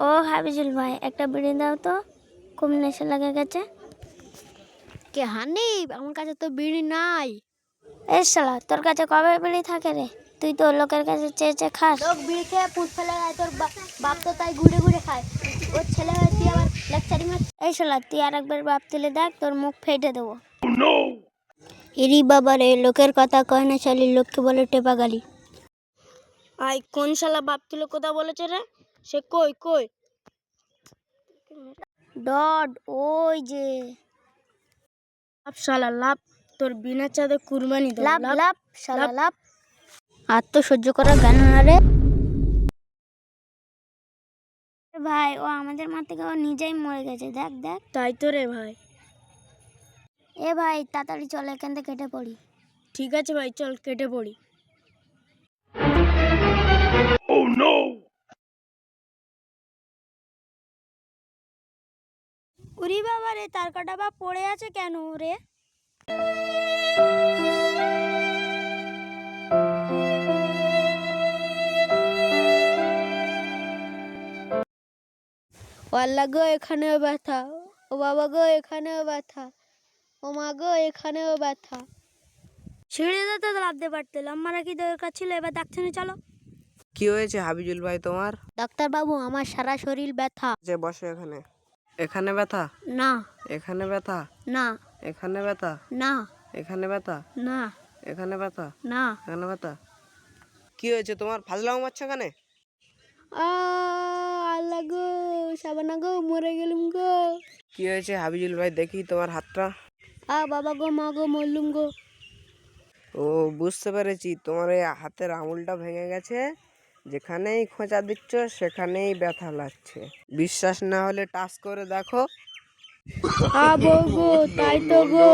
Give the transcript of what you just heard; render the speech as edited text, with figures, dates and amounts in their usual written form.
ও হাবিজুল ভাই, একটা বিড়ি দাও তো, খুব নেশা লেগে গেছে। কে হানিফ, আমার কাছে তো বিড়ি নাই। এই শালা, তোর কাছে কবে বিড়ি থাকে রে? তুই তো লোকের কাছে চেয়ে চেয়ে খাস। লোক বিড়ি খেয়ে পুঁত ফেলে দেয়, তোর বাপ তো তাই ঘুরে ঘুরে খায়। ওর ছেলে হয়ে তুই আবার লেকচারি মারছিস। এই শালা, তুই আর একবার বাপ তুলে দেখ, তোর মুখ ফেটে দেবো। এরি বাবা রে, লোকের কথা কয় না শালি, লোককে বলে টেপা গালি। আই কোন শালা বাপ তুলে কথা বলেছে রে? সে কই কই? ডড, ওই যে। লাভ শালা লাভ, তোর বিনা চাঁদে কুরবানি দাও। লাভ লাভ শালা লাভ। আর তো সহ্য করার জ্ঞান না রে ভাই, ও আমাদের মাঠ থেকে ও নিজেই মরে গেছে, দেখ দেখ। তাই তো রে ভাই। এ ভাই, তাড়াতাড়ি চল, এখান থেকে কেটে পড়ি। ঠিক আছে ভাই, চল কেটে পড়ি। উরি বাবা রে, তার কাটা বা পড়ে আছে কেন রে? ও আল্লাহ গো, এখানেও ব্যথা। ও বাবা গো, এখানেও ব্যথা। ও মা গো, এখানেও ব্যথা। সিঁড়িতে তো লাফতে পারতে, লম্বারা কি দরকার ছিল? এবার ডাক্তারে চলো। কি হয়েছে হাবিজুল ভাই তোমার? ডাক্তার বাবু, আমার সারা শরীর ব্যথা। যে বসো এখানে। এখানে ব্যথা, না এখানে ব্যথা, না এখানে ব্যথা, না এখানে ব্যথা, না এখানে ব্যথা, না। এখানে ব্যথা। কি হয়েছে তোমার? ফাজলামো মারছো এখানে? আল্লাহ গো, সাবানা গো, মরে গেলুম গো। কি হয়েছে হাবিজুল ভাই, দেখি তোমার হাতটা। বাবা গো, মা গো, মরলুম গো। ও, বুঝতে পেরেছি, তোমার এই হাতের আঙুলটা ভেঙে গেছে। যেখানেই খোঁচা দিচ্ছ সেখানেই ব্যথা লাগছে। বিশ্বাস না হলে টাচ করে দেখো। বউ গো, তাই তো গো।